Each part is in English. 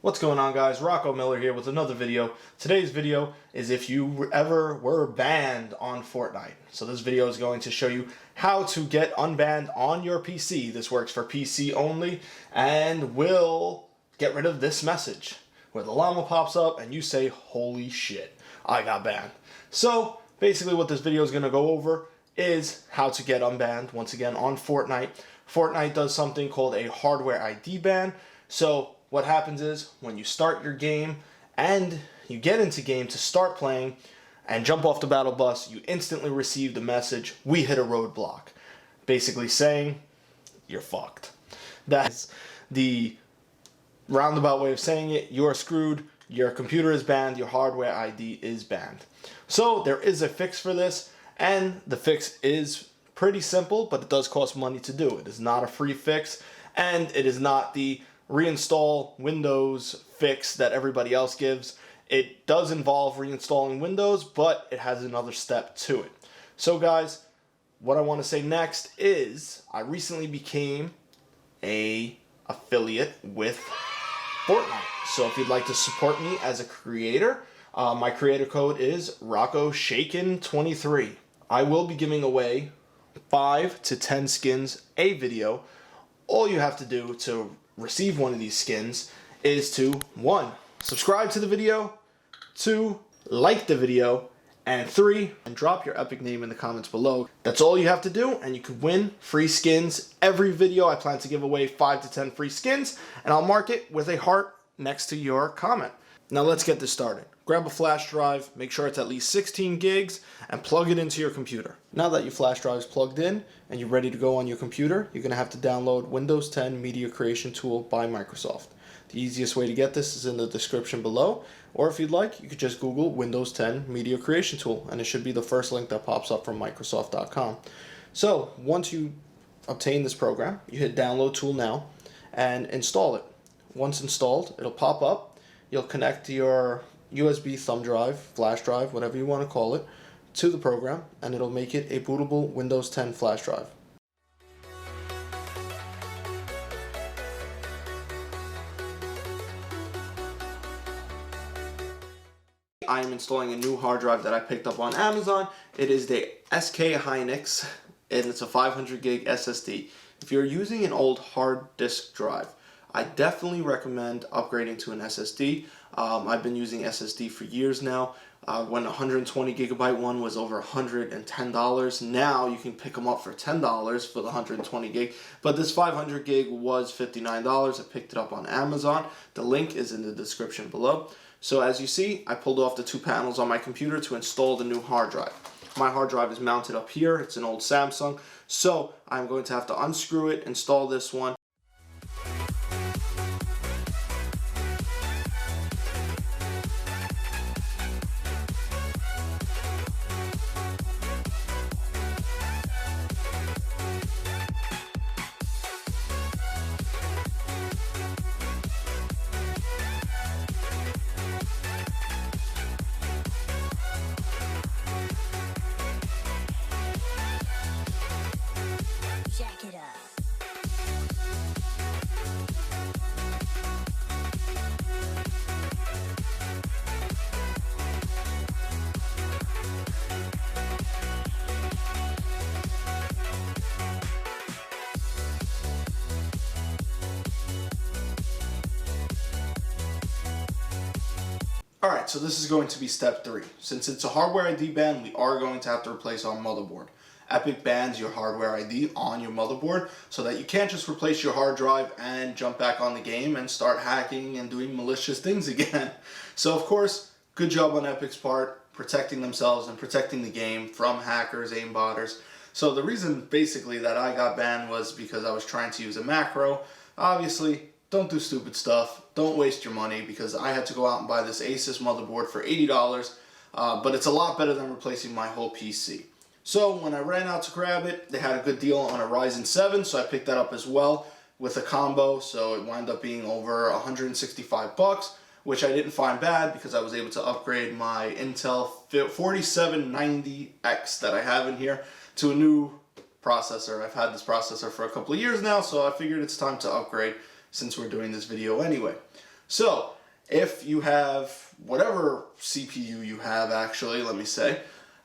What's going on, guys? Rocco Miller here with another video. Today's video is if you ever were banned on Fortnite. So this video is going to show you how to get unbanned on your PC. This works for PC only and will get rid of this message where the llama pops up and you say, holy shit, I got banned. So basically what this video is going to go over is how to get unbanned once again on Fortnite. Fortnite does something called a hardware ID ban. So what happens is when you start your game and you get into game to start playing and jump off the battle bus, you instantly receive the message, we hit a roadblock, basically saying you're fucked. That's the roundabout way of saying it. You're screwed, your computer is banned, your hardware ID is banned. So there is a fix for this, and the fix is pretty simple, but it does cost money to do. It is not a free fix, and it is not the reinstall Windows fix that everybody else gives. It does involve reinstalling Windows, but it has another step to it. So guys, what I want to say next is I recently became an affiliate with Fortnite. So if you'd like to support me as a creator, my creator code is RoccoShaken23. I will be giving away 5 to 10 skins a video. All you have to do to receive one of these skins is to 1. Subscribe to the video, 2. Like the video, and 3. And drop your epic name in the comments below. That's all you have to do, and you could win free skins every video. I plan to give away 5 to 10 free skins, and I'll mark it with a heart next to your comment. Now let's get this started. Grab a flash drive, make sure it's at least 16 gigs, and plug it into your computer. Now that your flash drive is plugged in and you're ready to go on your computer, you're going to have to download Windows 10 Media Creation Tool by Microsoft. The easiest way to get this is in the description below, or if you'd like, you could just Google Windows 10 Media Creation Tool, and it should be the first link that pops up from Microsoft.com. So once you obtain this program, you hit Download Tool Now and install it. Once installed, it'll pop up. You'll connect your USB thumb drive, flash drive, whatever you want to call it, to the program, and it'll make it a bootable Windows 10 flash drive. I am installing a new hard drive that I picked up on Amazon. It is the SK Hynix, and it's a 500 gig SSD. If you're using an old hard disk drive, I definitely recommend upgrading to an SSD. I've been using SSD for years now. When 120 gigabyte one was over $110, now you can pick them up for $10 for the 120 gig. But this 500 gig was $59. I picked it up on Amazon. The link is in the description below. So as you see, I pulled off the 2 panels on my computer to install the new hard drive. My hard drive is mounted up here. It's an old Samsung. So I'm going to have to unscrew it, install this one. Jack it up. Alright, so this is going to be step 3. Since it's a hardware ID ban, we are going to have to replace our motherboard. Epic bans your hardware ID on your motherboard so that you can't just replace your hard drive and jump back on the game and start hacking and doing malicious things again. So of course, good job on Epic's part, protecting themselves and protecting the game from hackers, aimbotters. So the reason basically that I got banned was because I was trying to use a macro. Obviously, don't do stupid stuff. Don't waste your money, because I had to go out and buy this Asus motherboard for $80, but it's a lot better than replacing my whole PC. So when I ran out to grab it, they had a good deal on a Ryzen 7, so I picked that up as well with a combo, so it wound up being over $165, which I didn't find bad because I was able to upgrade my Intel 4790X that I have in here to a new processor. I've had this processor for a couple of years now, so I figured it's time to upgrade since we're doing this video anyway. So if you have whatever CPU you have, actually, let me say,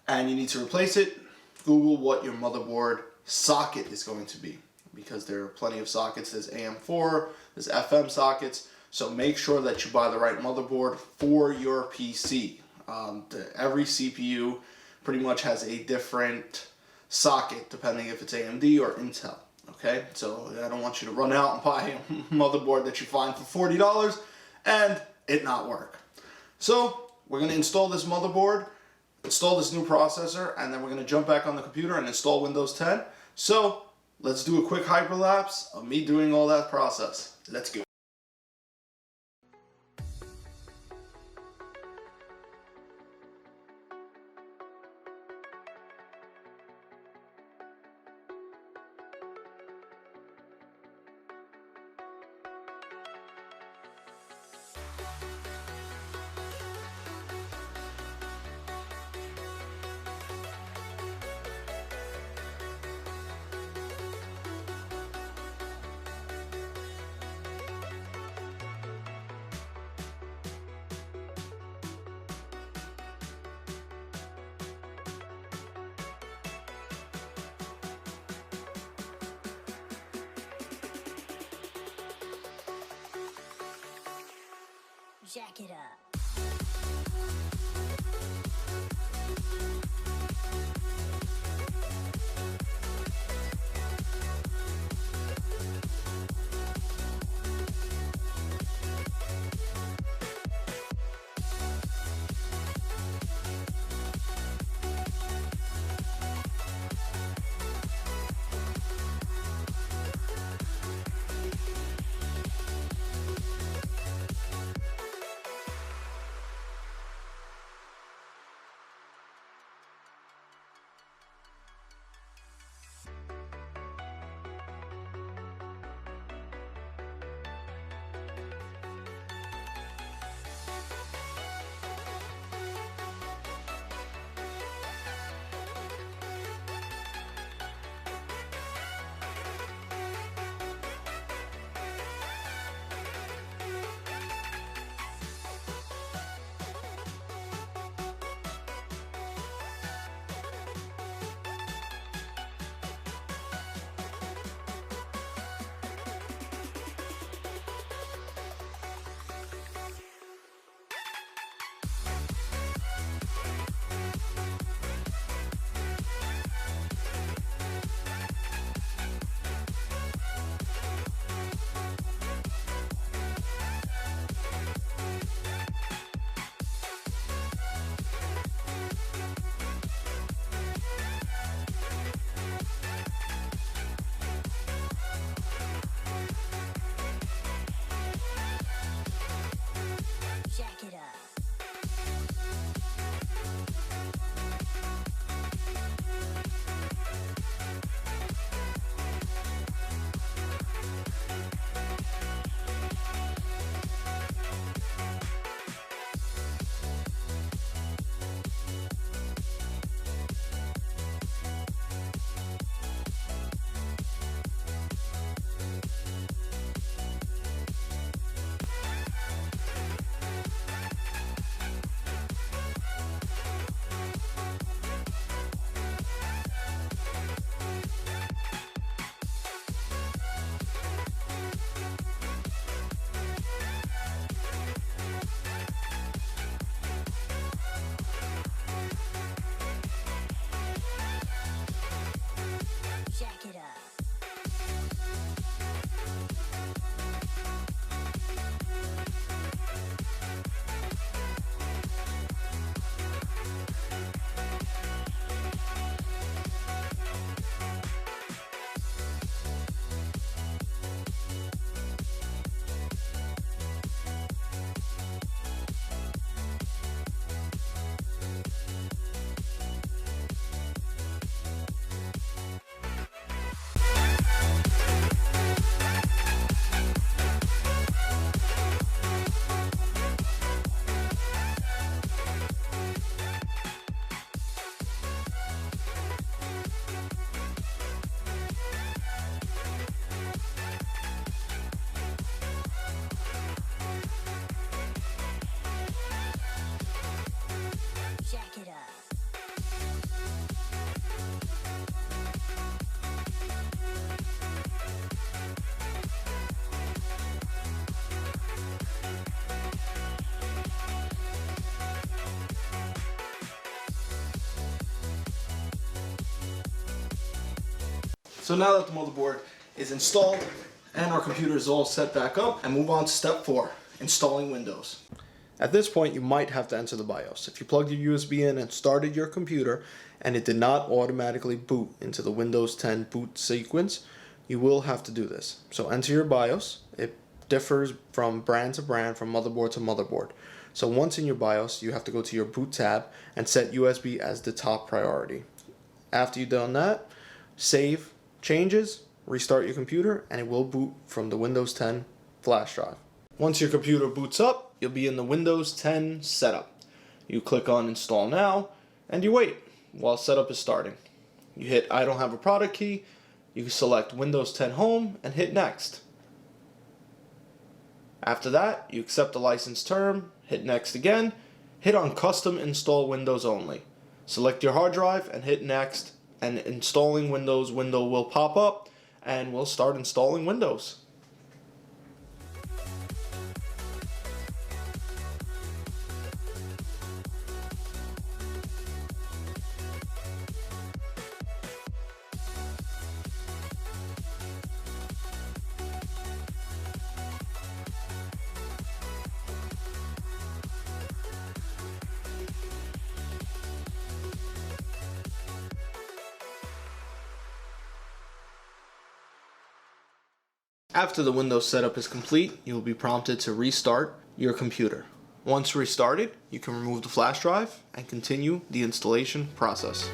and you need to replace it, Google what your motherboard socket is going to be, because there are plenty of sockets. There's AM4, there's FM sockets, so make sure that you buy the right motherboard for your PC. Every CPU pretty much has a different socket depending if it's AMD or Intel. Okay, so I don't want you to run out and buy a motherboard that you find for $40 and it not work. So we're going to install this motherboard, install this new processor, and then we're going to jump back on the computer and install Windows 10. So let's do a quick hyperlapse of me doing all that process. Let's go. Jack it up. So now that the motherboard is installed and our computer is all set back up, and move on to step 4, installing Windows. At this point, you might have to enter the BIOS. If you plugged your USB in and started your computer and it did not automatically boot into the Windows 10 boot sequence, you will have to do this. So enter your BIOS. It differs from brand to brand, from motherboard to motherboard. So once in your BIOS, you have to go to your boot tab and set USB as the top priority. After you've done that, save changes, restart your computer, and it will boot from the Windows 10 flash drive. Once your computer boots up, you'll be in the Windows 10 setup. You click on Install Now, and you wait while setup is starting. You hit I don't have a product key, you select Windows 10 Home, and hit Next. After that, you accept the license term, hit Next again, hit on Custom Install Windows Only. Select your hard drive and hit Next, and Installing Windows window will pop up, and we'll start installing Windows. After the Windows setup is complete, you will be prompted to restart your computer. Once restarted, you can remove the flash drive and continue the installation process.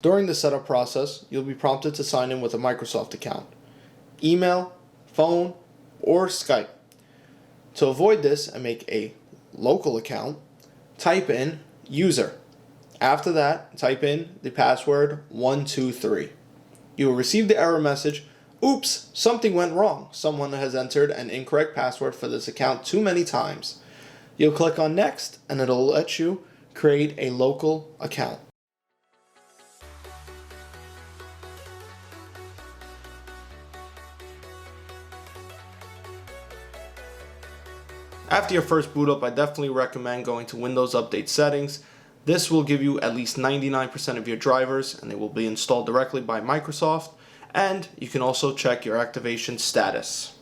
During the setup process, you'll be prompted to sign in with a Microsoft account, email, phone, or Skype. To avoid this and make a local account, type in user. After that, type in the password 123. You will receive the error message, "Oops, something went wrong. Someone has entered an incorrect password for this account too many times." You'll click on Next, and it'll let you create a local account. After your first boot up, I definitely recommend going to Windows Update Settings. This will give you at least 99% of your drivers, and they will be installed directly by Microsoft, and you can also check your activation status.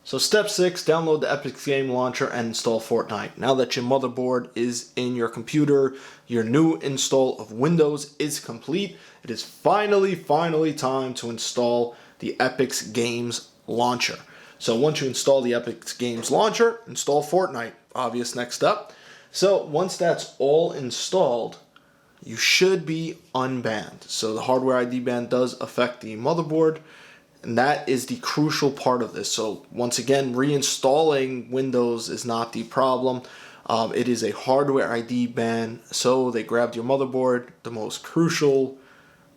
So step 6, download the Epic Game Launcher and install Fortnite. Now that your motherboard is in your computer, your new install of Windows is complete. It is finally time to install the Epic Games Launcher. So once you install the Epic Games Launcher, install Fortnite, obvious next step. So once that's all installed, you should be unbanned. So the hardware ID ban does affect the motherboard, and that is the crucial part of this. So once again, reinstalling Windows is not the problem. It is a hardware ID ban, so they grabbed your motherboard, the most crucial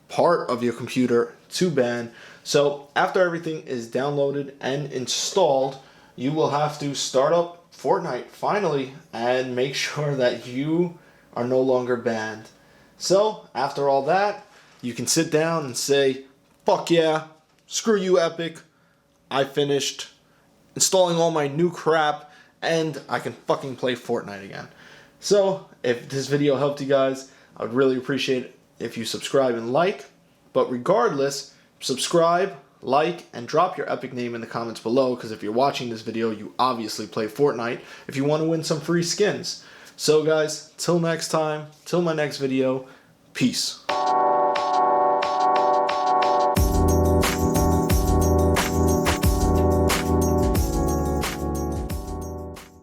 part of your computer, to ban. So after everything is downloaded and installed, you will have to start up Fortnite finally and make sure that you are no longer banned. So after all that, you can sit down and say, fuck yeah, screw you Epic, I finished installing all my new crap and I can fucking play Fortnite again. So if this video helped you guys, I would really appreciate it if you subscribe and like. But regardless, subscribe, like, and drop your Epic name in the comments below, because if you're watching this video, you obviously play Fortnite if you want to win some free skins. So guys, till next time, till my next video, peace.